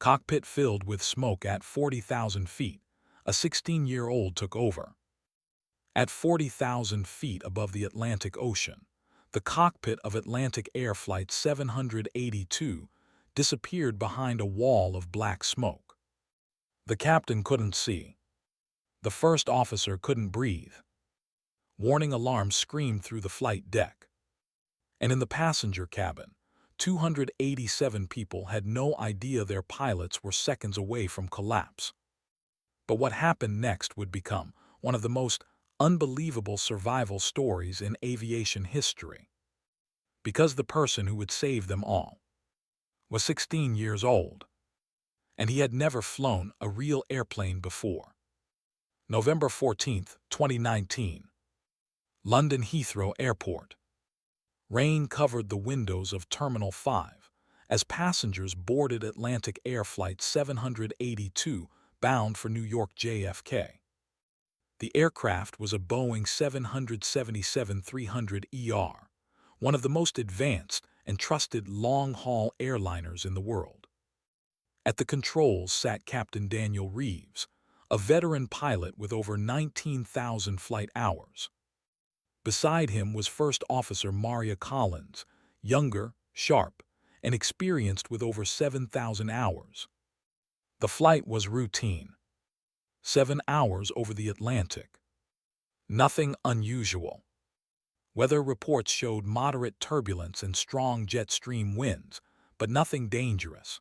Cockpit filled with smoke at 40,000 feet. A 16-year-old took over. At 40,000 feet above the Atlantic Ocean, the cockpit of Atlantic Air Flight 782 disappeared behind a wall of black smoke. The captain couldn't see. The first officer couldn't breathe. Warning alarms screamed through the flight deck. And in the passenger cabin, 287 people had no idea their pilots were seconds away from collapse. But what happened next would become one of the most unbelievable survival stories in aviation history. Because the person who would save them all was 16 years old, and he had never flown a real airplane before. November 14, 2019. London Heathrow Airport. Rain covered the windows of Terminal 5 as passengers boarded Atlantic Air Flight 782 bound for New York JFK. The aircraft was a Boeing 777-300ER, one of the most advanced and trusted long-haul airliners in the world. At the controls sat Captain Daniel Reeves, a veteran pilot with over 19,000 flight hours. Beside him was First Officer Maria Collins, younger, sharp, and experienced with over 7,000 hours. The flight was routine. 7 hours over the Atlantic. Nothing unusual. Weather reports showed moderate turbulence and strong jet stream winds, but nothing dangerous.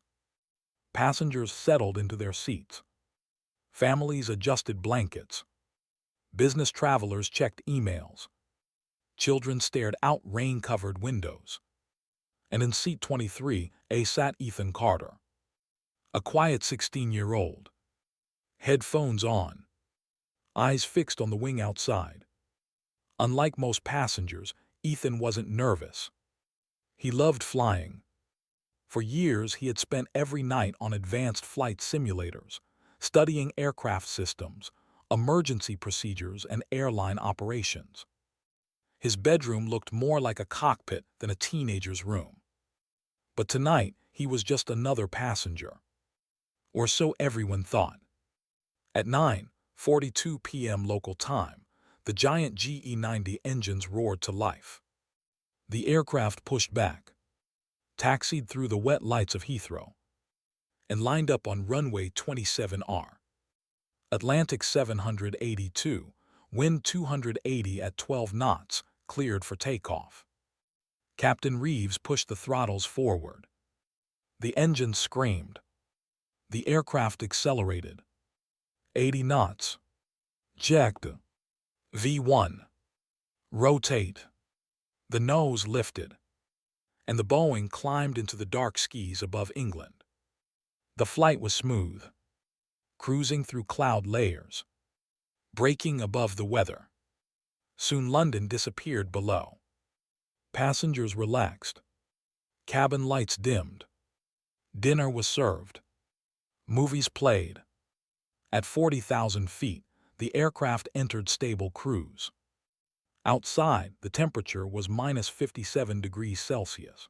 Passengers settled into their seats. Families adjusted blankets. Business travelers checked emails. Children stared out rain-covered windows. And in seat 23, sat Ethan Carter, a quiet 16-year-old. Headphones on. Eyes fixed on the wing outside. Unlike most passengers, Ethan wasn't nervous. He loved flying. For years, he had spent every night on advanced flight simulators, studying aircraft systems, emergency procedures, and airline operations. His bedroom looked more like a cockpit than a teenager's room. But tonight, he was just another passenger. Or so everyone thought. At 9:42 p.m. local time, the giant GE-90 engines roared to life. The aircraft pushed back, taxied through the wet lights of Heathrow, and lined up on runway 27R. Atlantic 782, wind 280 at 12 knots, cleared for takeoff. Captain Reeves pushed the throttles forward. The engine screamed. The aircraft accelerated. 80 knots. Checked. V1. Rotate. The nose lifted, and the Boeing climbed into the dark skies above England. The flight was smooth, cruising through cloud layers, breaking above the weather. Soon London disappeared below. Passengers relaxed. Cabin lights dimmed. Dinner was served. Movies played. At 40,000 feet, the aircraft entered stable cruise. Outside, the temperature was minus 57 degrees Celsius.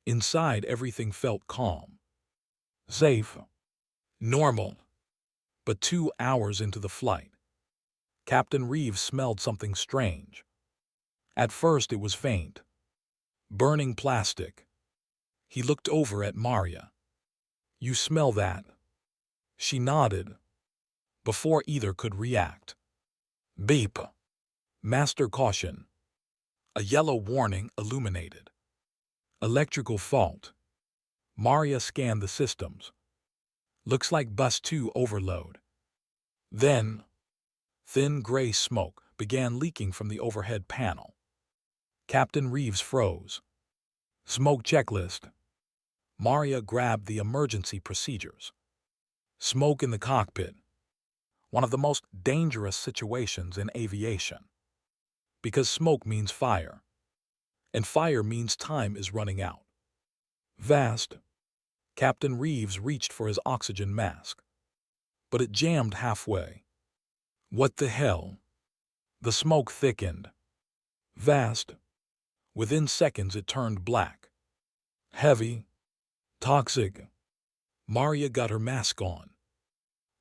Inside, everything felt calm. Safe. Normal. But 2 hours into the flight, Captain Reeves smelled something strange. At first it was faint. Burning plastic. He looked over at Maria. "You smell that?" She nodded, before either could react. Beep. Master caution. A yellow warning illuminated. Electrical fault. Maria scanned the systems. Looks like bus 2 overload. Then, thin gray smoke began leaking from the overhead panel. Captain Reeves froze. Smoke checklist. Maria grabbed the emergency procedures. Smoke in the cockpit. One of the most dangerous situations in aviation. Because smoke means fire. And fire means time is running out. Vast. Captain Reeves reached for his oxygen mask. But it jammed halfway. What the hell? The smoke thickened. Vast. Within seconds it turned black. Heavy. Toxic. Maria got her mask on.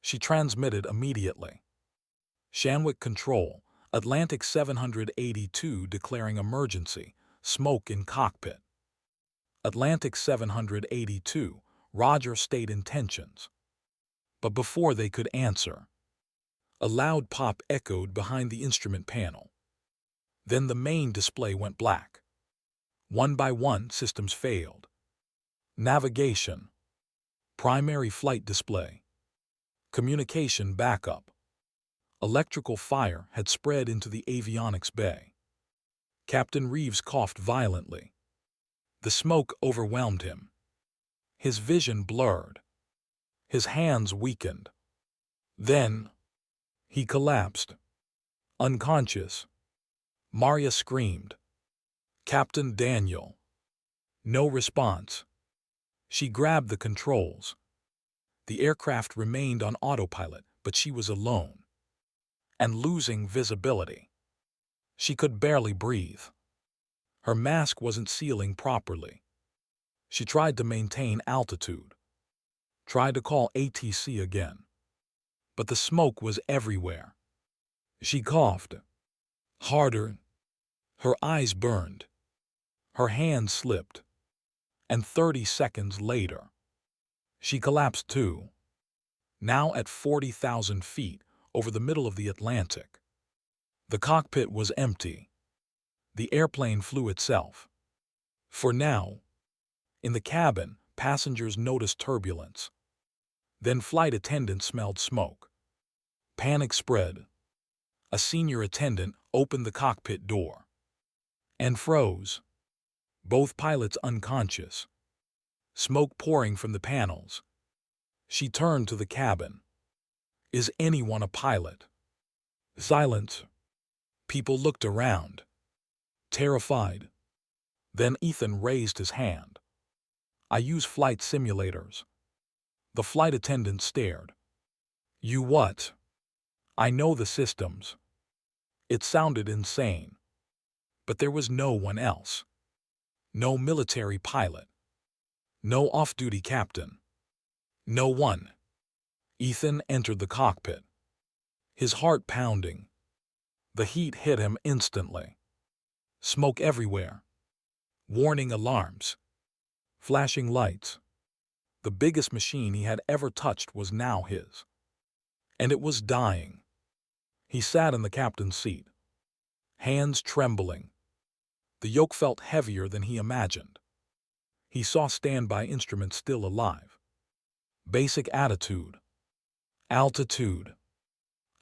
She transmitted immediately. Shanwick Control, Atlantic 782 declaring emergency, smoke in cockpit. Atlantic 782, Roger state intentions. But before they could answer, a loud pop echoed behind the instrument panel. Then the main display went black. One by one, systems failed. Navigation, primary flight display, communication backup. Electrical fire had spread into the avionics bay. Captain Reeves coughed violently. The smoke overwhelmed him. His vision blurred. His hands weakened. Then he collapsed, unconscious. Maria screamed, "Captain Daniel!" No response. She grabbed the controls. The aircraft remained on autopilot, but she was alone and losing visibility. She could barely breathe. Her mask wasn't sealing properly. She tried to maintain altitude, tried to call ATC again, but the smoke was everywhere. She coughed harder. Her eyes burned. Her hands slipped. And 30 seconds later, she collapsed too, now at 40,000 feet over the middle of the Atlantic. The cockpit was empty. The airplane flew itself. For now, in the cabin, passengers noticed turbulence. Then flight attendants smelled smoke. Panic spread. A senior attendant opened the cockpit door and froze. Both pilots unconscious. Smoke pouring from the panels. She turned to the cabin. "Is anyone a pilot?" Silence. People looked around, terrified. Then Ethan raised his hand. "I use flight simulators." The flight attendant stared. "You what?" "I know the systems." It sounded insane. But there was no one else. No military pilot. No off-duty captain. No one. Ethan entered the cockpit, his heart pounding. The heat hit him instantly. Smoke everywhere. Warning alarms. Flashing lights. The biggest machine he had ever touched was now his. And it was dying. He sat in the captain's seat, hands trembling. The yoke felt heavier than he imagined. He saw standby instruments still alive. Basic attitude. Altitude.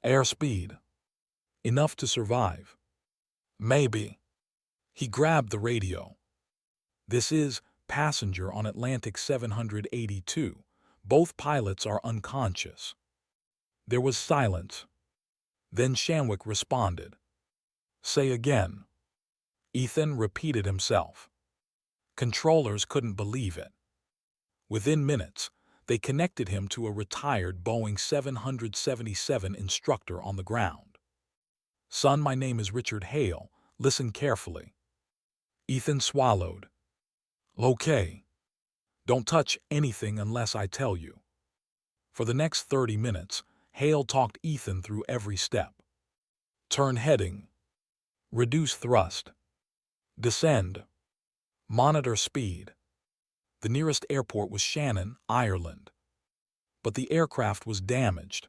Airspeed. Enough to survive. Maybe. He grabbed the radio. "This is passenger on Atlantic 782. Both pilots are unconscious." There was silence. Then Shanwick responded. "Say again." Ethan repeated himself. Controllers couldn't believe it. Within minutes, they connected him to a retired Boeing 777 instructor on the ground. "Son, my name is Richard Hale. Listen carefully." Ethan swallowed. "Okay. Don't touch anything unless I tell you." For the next 30 minutes, Hale talked Ethan through every step. Turn heading. Reduce thrust. Descend. Monitor speed. The nearest airport was Shannon, Ireland. But the aircraft was damaged.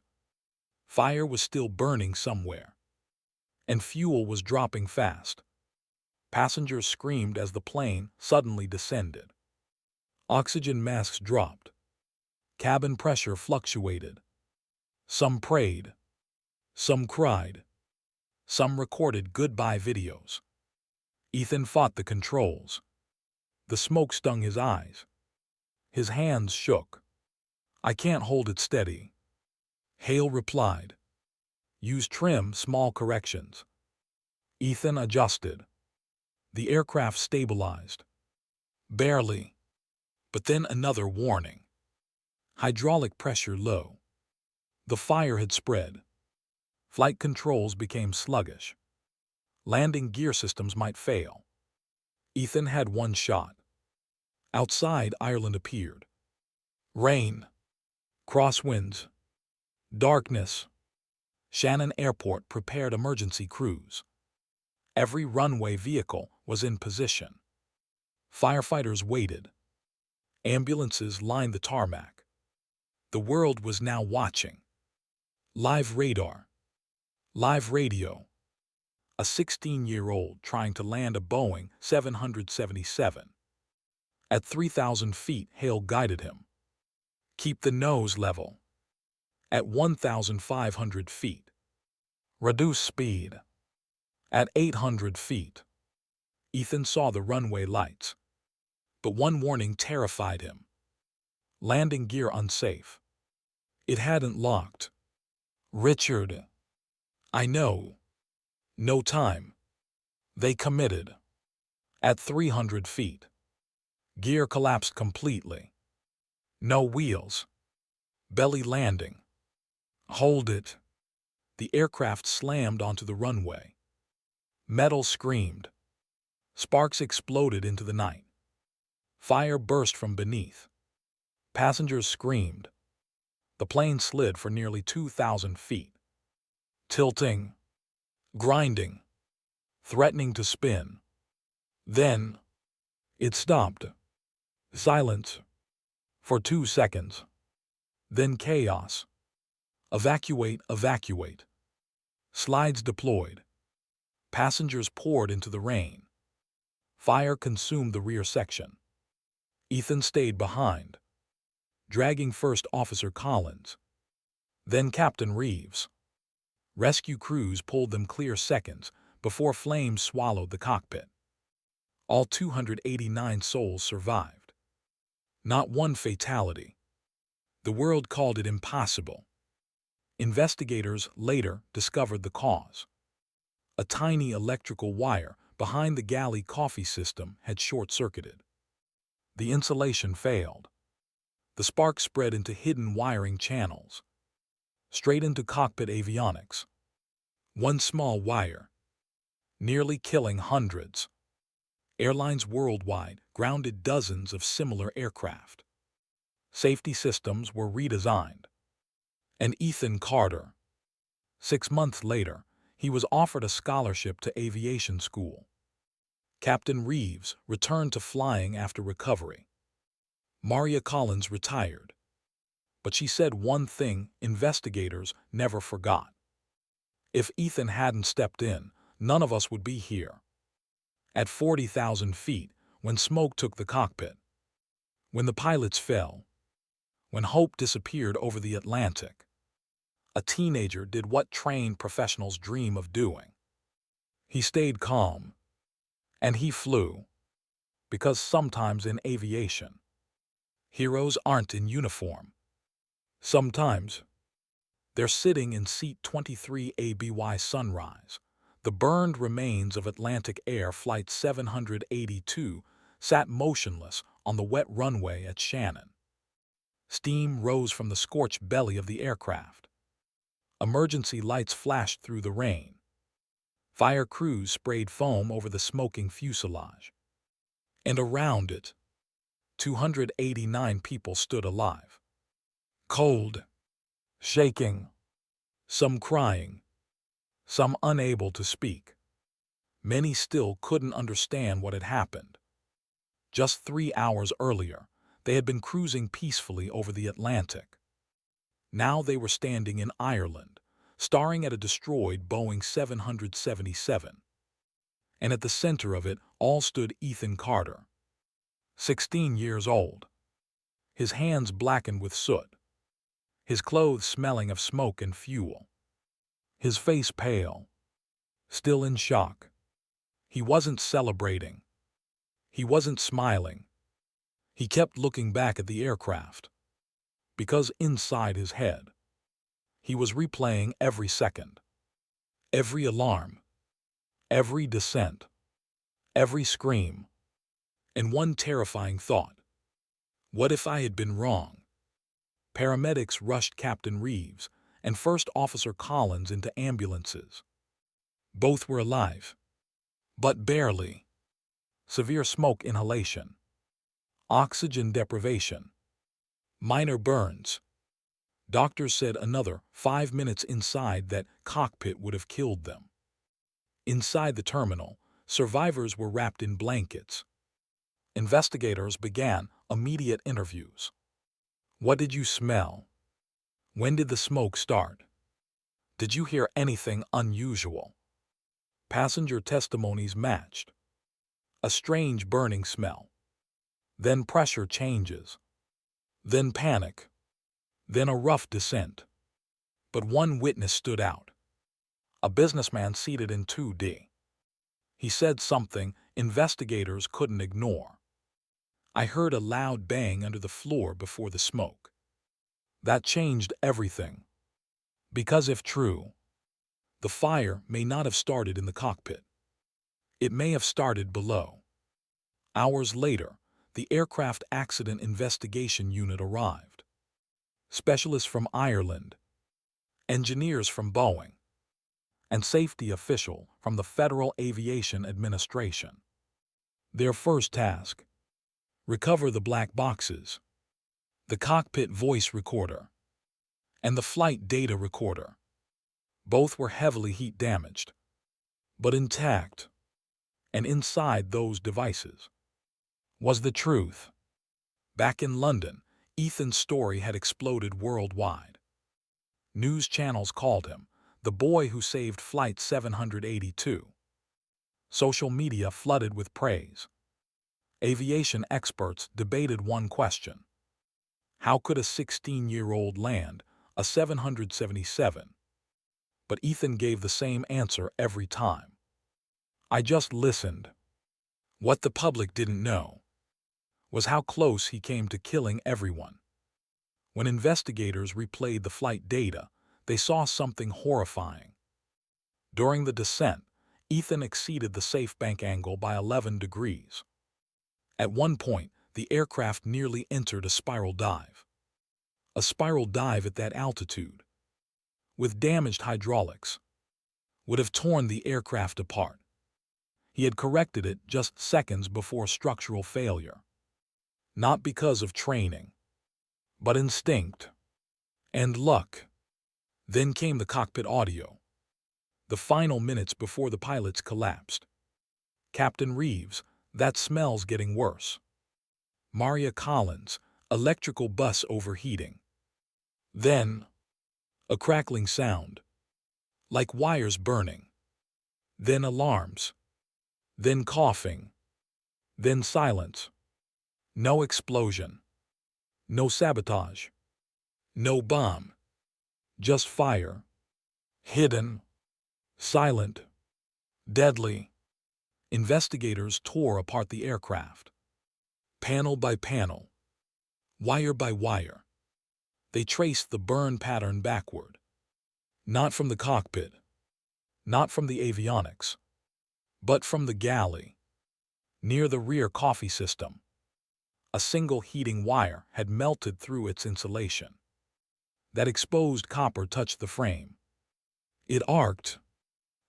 Fire was still burning somewhere. And fuel was dropping fast. Passengers screamed as the plane suddenly descended. Oxygen masks dropped. Cabin pressure fluctuated. Some prayed. Some cried. Some recorded goodbye videos. Ethan fought the controls. The smoke stung his eyes. His hands shook. "I can't hold it steady." Hale replied. "Use trim, small corrections." Ethan adjusted. The aircraft stabilized. Barely. But then another warning. Hydraulic pressure low. The fire had spread. Flight controls became sluggish. Landing gear systems might fail. Ethan had one shot. Outside, Ireland appeared. Rain, crosswinds, darkness. Shannon Airport prepared emergency crews. Every runway vehicle was in position. Firefighters waited. Ambulances lined the tarmac. The world was now watching. Live radar. Live radio. A 16-year-old trying to land a Boeing 777. At 3,000 feet, Hale guided him. Keep the nose level. At 1,500 feet. Reduce speed. At 800 feet. Ethan saw the runway lights. But one warning terrified him. Landing gear unsafe. It hadn't locked. Richard. I know. No time. They committed. At 300 feet. Gear collapsed completely. No wheels. Belly landing. Hold it. The aircraft slammed onto the runway. Metal screamed. Sparks exploded into the night. Fire burst from beneath. Passengers screamed. The plane slid for nearly 2,000 feet. Tilting. Grinding. Threatening to spin. Then, it stopped. Silence. For 2 seconds. Then chaos. Evacuate, evacuate. Slides deployed. Passengers poured into the rain. Fire consumed the rear section. Ethan stayed behind, dragging First Officer Collins, then Captain Reeves. Rescue crews pulled them clear seconds before flames swallowed the cockpit. All 289 souls survived. Not one fatality. The world called it impossible. Investigators later discovered the cause. A tiny electrical wire behind the galley coffee system had short-circuited. The insulation failed. The spark spread into hidden wiring channels, straight into cockpit avionics. One small wire, nearly killing hundreds. Airlines worldwide grounded dozens of similar aircraft. Safety systems were redesigned. And Ethan Carter. 6 months later, he was offered a scholarship to aviation school. Captain Reeves returned to flying after recovery. Maria Collins retired. But she said one thing investigators never forgot. If Ethan hadn't stepped in, none of us would be here. At 40,000 feet, when smoke took the cockpit, when the pilots fell, when hope disappeared over the Atlantic, a teenager did what trained professionals dream of doing. He stayed calm. And he flew. Because sometimes in aviation, heroes aren't in uniform. Sometimes, they're sitting in seat 23 ABY Sunrise. The burned remains of Atlantic Air Flight 782 sat motionless on the wet runway at Shannon. Steam rose from the scorched belly of the aircraft. Emergency lights flashed through the rain. Fire crews sprayed foam over the smoking fuselage. And around it, 289 people stood alive. Cold, shaking, some crying, some unable to speak. Many still couldn't understand what had happened. Just 3 hours earlier, they had been cruising peacefully over the Atlantic. Now they were standing in Ireland, staring at a destroyed Boeing 777. And at the center of it all stood Ethan Carter, 16 years old. His hands blackened with soot, his clothes smelling of smoke and fuel, his face pale, still in shock. He wasn't celebrating. He wasn't smiling. He kept looking back at the aircraft, because inside his head, he was replaying every second, every alarm, every descent, every scream, and one terrifying thought. What if I had been wrong? Paramedics rushed Captain Reeves and First Officer Collins into ambulances. Both were alive, but barely. Severe smoke inhalation, oxygen deprivation, Minor burns. Doctors said another 5 minutes inside that cockpit would have killed them. Inside the terminal, survivors were wrapped in blankets. Investigators began immediate interviews. What did you smell? When did the smoke start? Did you hear anything unusual? Passenger testimonies matched. A strange burning smell. Then pressure changes. Then panic. Then a rough descent. But one witness stood out. A businessman seated in 2D. He said something investigators couldn't ignore. I heard a loud bang under the floor before the smoke. That changed everything. Because if true, the fire may not have started in the cockpit. It may have started below. Hours later, the Aircraft Accident Investigation Unit arrived. Specialists from Ireland, engineers from Boeing, and safety official from the Federal Aviation Administration. Their first task: recover the black boxes, the cockpit voice recorder, and the flight data recorder. Both were heavily heat damaged, but intact. And inside those devices was the truth. Back in London, Ethan's story had exploded worldwide. News channels called him the boy who saved Flight 782. Social media flooded with praise. Aviation experts debated one question: how could a 16-year-old land a 777? But Ethan gave the same answer every time. I just listened. What the public didn't know was how close he came to killing everyone. When investigators replayed the flight data, they saw something horrifying. During the descent, Ethan exceeded the safe bank angle by 11 degrees. At one point, the aircraft nearly entered a spiral dive. A spiral dive at that altitude, with damaged hydraulics, would have torn the aircraft apart. He had corrected it just seconds before structural failure. Not because of training, but instinct and luck. Then came the cockpit audio. The final minutes before the pilots collapsed. Captain Reeves, that smell's getting worse. Maria Collins, electrical bus overheating. Then, a crackling sound, like wires burning. Then alarms. Then coughing. Then silence. No explosion. No sabotage. No bomb. Just fire. Hidden. Silent. Deadly. Investigators tore apart the aircraft. Panel by panel. Wire by wire. They traced the burn pattern backward. Not from the cockpit. Not from the avionics. But from the galley. Near the rear coffee system. A single heating wire had melted through its insulation. That exposed copper touched the frame. It arced,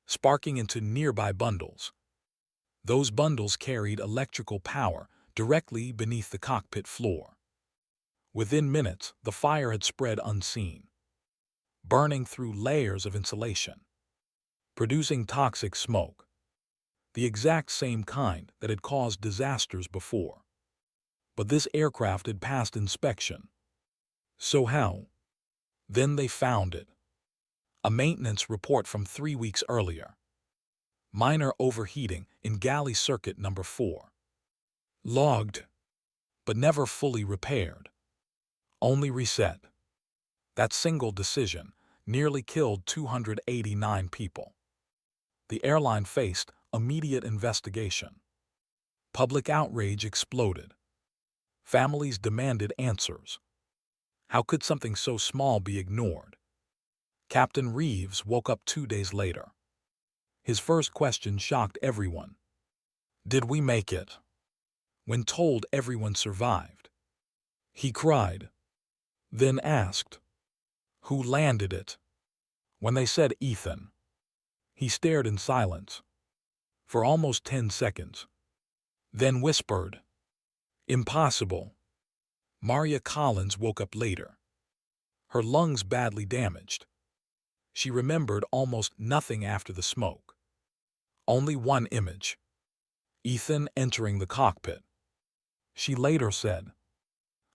sparking into nearby bundles. Those bundles carried electrical power directly beneath the cockpit floor. Within minutes, the fire had spread unseen, burning through layers of insulation, producing toxic smoke, the exact same kind that had caused disasters before. But this aircraft had passed inspection. So how? Then they found it. A maintenance report from 3 weeks earlier. Minor overheating in galley circuit number 4. Logged, but never fully repaired. Only reset. That single decision nearly killed 289 people. The airline faced immediate investigation. Public outrage exploded. Families demanded answers. How could something so small be ignored? Captain Reeves woke up 2 days later. His first question shocked everyone. Did we make it? When told everyone survived, he cried, then asked, who landed it? When they said Ethan, he stared in silence for almost 10 seconds, then whispered, impossible. Maria Collins woke up later, her lungs badly damaged. She remembered almost nothing after the smoke. Only one image: Ethan entering the cockpit. She later said,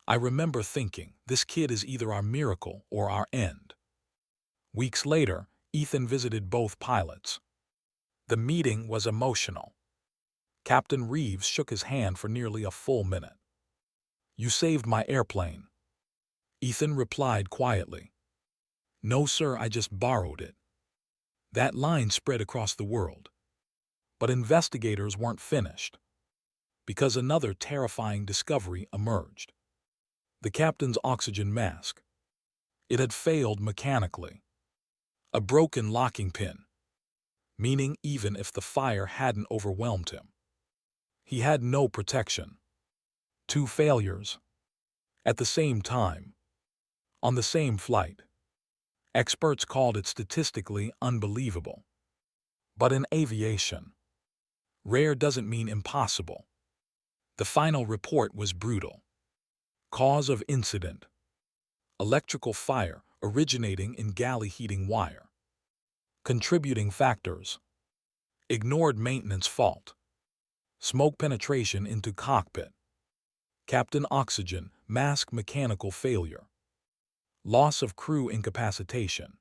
"I remember thinking, this kid is either our miracle or our end." Weeks later, Ethan visited both pilots. The meeting was emotional. Captain Reeves shook his hand for nearly a full minute. "You saved my airplane." Ethan replied quietly, "No, sir, I just borrowed it." That line spread across the world. But investigators weren't finished, because another terrifying discovery emerged: the captain's oxygen mask. It had failed mechanically. A broken locking pin, meaning even if the fire hadn't overwhelmed him, he had no protection. Two failures at the same time, on the same flight. Experts called it statistically unbelievable. But in aviation, rare doesn't mean impossible. The final report was brutal. Cause of incident: electrical fire originating in galley heating wire. Contributing factors: ignored maintenance fault, smoke penetration into cockpit, captain oxygen mask mechanical failure, loss of crew incapacitation,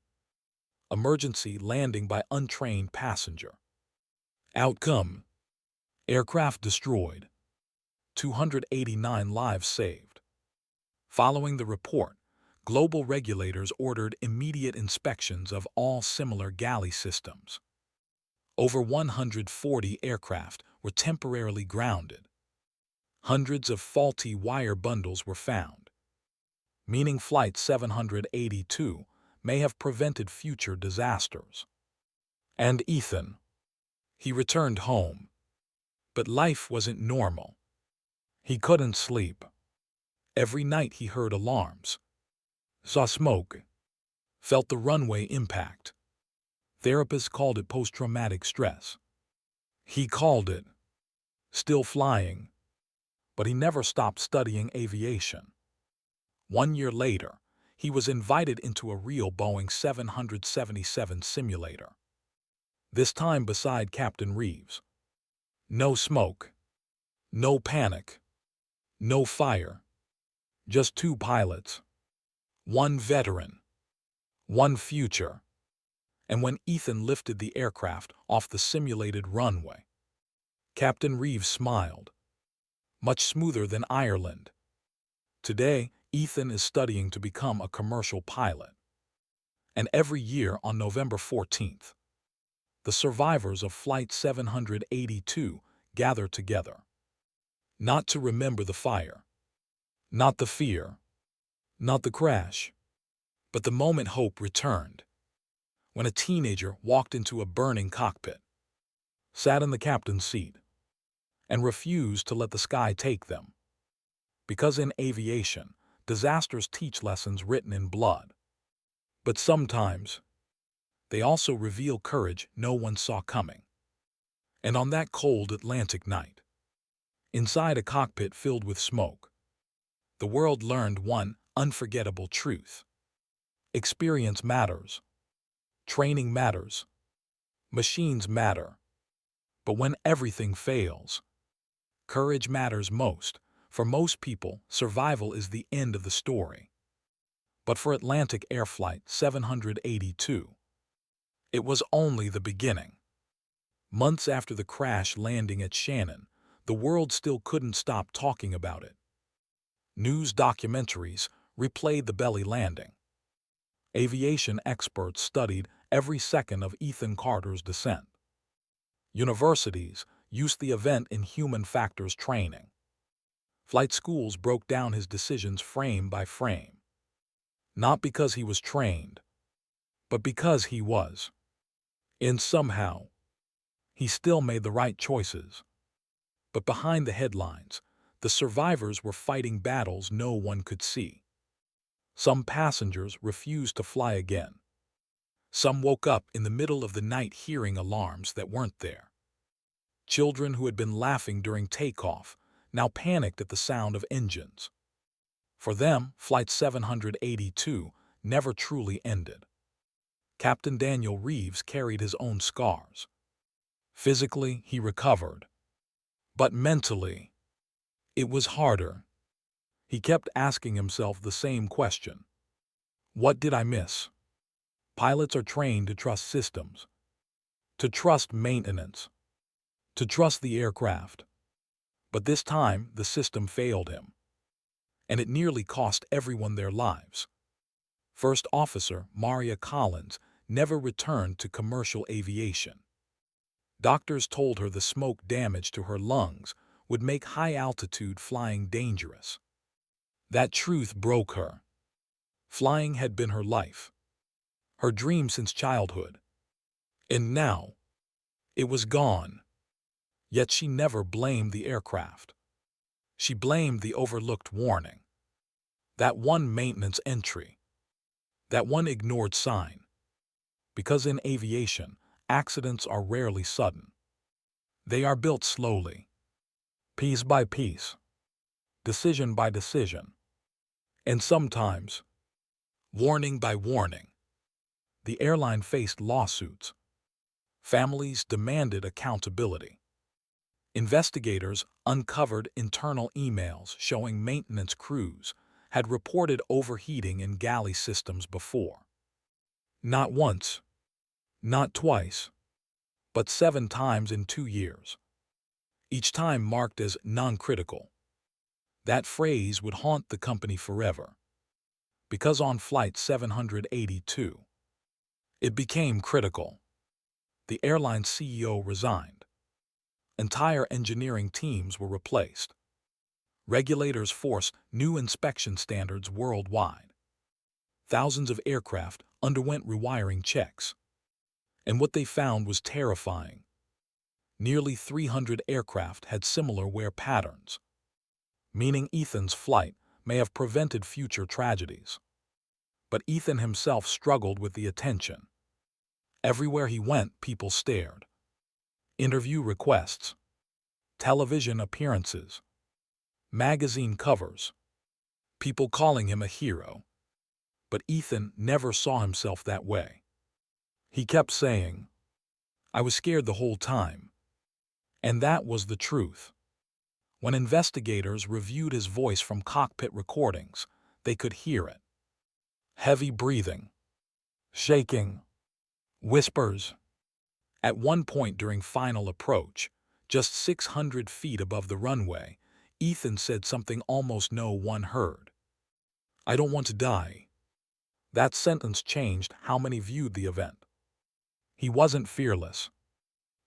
emergency landing by untrained passenger. Outcome: aircraft destroyed, 289 lives saved. Following the report, global regulators ordered immediate inspections of all similar galley systems. Over 140 aircraft were temporarily grounded. Hundreds of faulty wire bundles were found, meaning Flight 782 may have prevented future disasters. And Ethan, he returned home. But life wasn't normal. He couldn't sleep. Every night he heard alarms, saw smoke, felt the runway impact. Therapists called it post-traumatic stress. He called it still flying. But he never stopped studying aviation. 1 year later, he was invited into a real Boeing 777 simulator. This time beside Captain Reeves. No smoke, no panic, no fire. Just two pilots. One veteran, one future. And when Ethan lifted the aircraft off the simulated runway, Captain Reeves smiled. Much smoother than Ireland. Today, Ethan is studying to become a commercial pilot. And every year on November 14th, the survivors of Flight 782 gather together. Not to remember the fire, not the fear, not the crash, but the moment hope returned. When a teenager walked into a burning cockpit, sat in the captain's seat, and refused to let the sky take them. Because in aviation, disasters teach lessons written in blood. But sometimes, they also reveal courage no one saw coming. And on that cold Atlantic night, inside a cockpit filled with smoke, the world learned one unforgettable truth. Experience matters. Training matters. Machines matter. But when everything fails, courage matters most. For most people, survival is the end of the story. But for Atlantic Air Flight 782, it was only the beginning. Months after the crash landing at Shannon, the world still couldn't stop talking about it. News documentaries replayed the belly landing. Aviation experts studied every second of Ethan Carter's descent. Universities used the event in human factors training. Flight schools broke down his decisions frame by frame. Not because he was trained, but because he was. And somehow, he still made the right choices. But behind the headlines, the survivors were fighting battles no one could see. Some passengers refused to fly again. Some woke up in the middle of the night hearing alarms that weren't there. Children who had been laughing during takeoff now panicked at the sound of engines. For them, Flight 782 never truly ended. Captain Daniel Reeves carried his own scars. Physically, he recovered. But mentally, it was harder. He kept asking himself the same question. What did I miss? Pilots are trained to trust systems, to trust maintenance, to trust the aircraft. But this time, the system failed him, and it nearly cost everyone their lives. First Officer Maria Collins never returned to commercial aviation. Doctors told her the smoke damage to her lungs would make high-altitude flying dangerous. That truth broke her. Flying had been her life, her dream since childhood. And now, it was gone. Yet she never blamed the aircraft. She blamed the overlooked warning. That one maintenance entry. That one ignored sign. Because in aviation, accidents are rarely sudden. They are built slowly, piece by piece, decision by decision, and sometimes, warning by warning. The airline faced lawsuits. Families demanded accountability. Investigators uncovered internal emails showing maintenance crews had reported overheating in galley systems before. Not once, not twice, but 7 times in 2 years. Each time marked as non-critical. That phrase would haunt the company forever. Because on Flight 782, it became critical. The airline's CEO resigned. Entire engineering teams were replaced. Regulators forced new inspection standards worldwide. Thousands of aircraft underwent rewiring checks. And what they found was terrifying. Nearly 300 aircraft had similar wear patterns, meaning Ethan's flight may have prevented future tragedies. But Ethan himself struggled with the attention. Everywhere he went, people stared. Interview requests, television appearances, magazine covers, people calling him a hero. But Ethan never saw himself that way. He kept saying, "I was scared the whole time." And that was the truth. When investigators reviewed his voice from cockpit recordings, they could hear it. Heavy breathing, shaking, whispers. At one point during final approach, just 600 feet above the runway, Ethan said something almost no one heard. "I don't want to die." That sentence changed how many viewed the event. He wasn't fearless.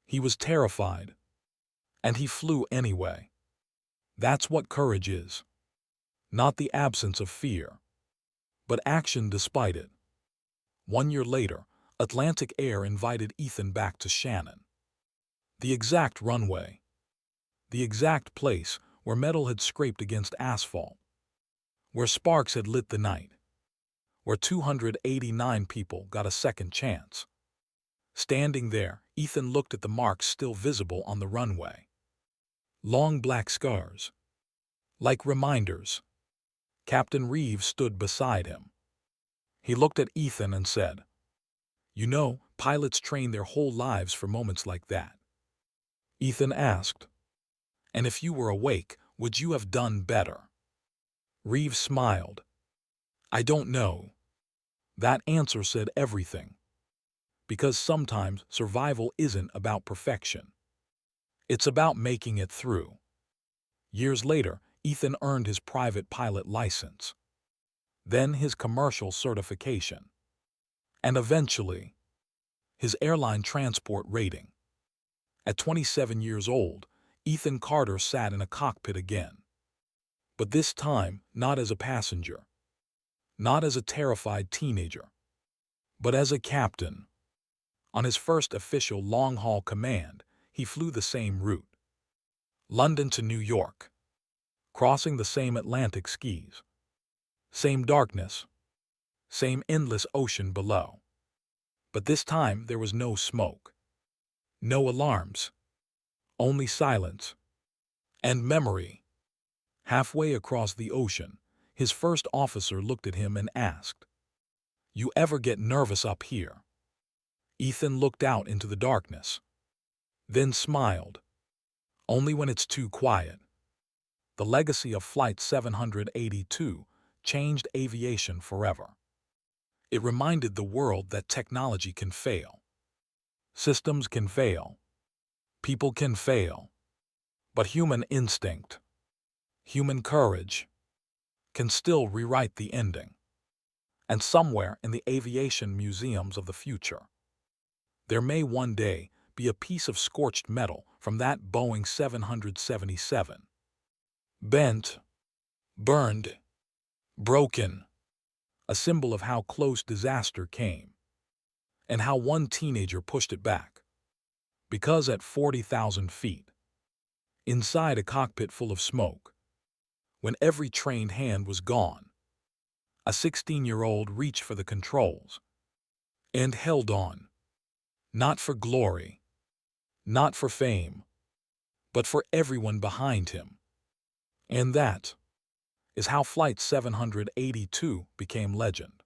He was terrified. And he flew anyway. That's what courage is. Not the absence of fear, but action despite it. 1 year later, Atlantic Air invited Ethan back to Shannon. The exact runway. The exact place where metal had scraped against asphalt. Where sparks had lit the night. Where 289 people got a second chance. Standing there, Ethan looked at the marks still visible on the runway. Long black scars. Like reminders. Captain Reeves stood beside him. He looked at Ethan and said, "You know, pilots train their whole lives for moments like that." Ethan asked, "And if you were awake, would you have done better?" Reeves smiled. "I don't know." That answer said everything. Because sometimes survival isn't about perfection. It's about making it through. Years later, Ethan earned his private pilot license. Then his commercial certification. And eventually, his airline transport rating. At 27 years old, Ethan Carter sat in a cockpit again. But this time, not as a passenger. Not as a terrified teenager. But as a captain. On his first official long-haul command, he flew the same route. London to New York. Crossing the same Atlantic seas. Same darkness. Same endless ocean below. But this time there was no smoke. No alarms. Only silence. And memory. Halfway across the ocean, His first officer looked at him and asked, "You ever get nervous up here?" Ethan looked out into the darkness, then smiled. "Only when it's too quiet." The legacy of Flight 782 changed aviation forever. It reminded the world that technology can fail. Systems can fail. People can fail. But human instinct, human courage, can still rewrite the ending. And somewhere in the aviation museums of the future, there may one day be a piece of scorched metal from that Boeing 777. Bent, burned, broken, a symbol of how close disaster came, and how one teenager pushed it back. Because at 40,000 feet, inside a cockpit full of smoke, when every trained hand was gone, a 16-year-old reached for the controls and held on, not for glory, not for fame, but for everyone behind him. And that is how Flight 782 became legend.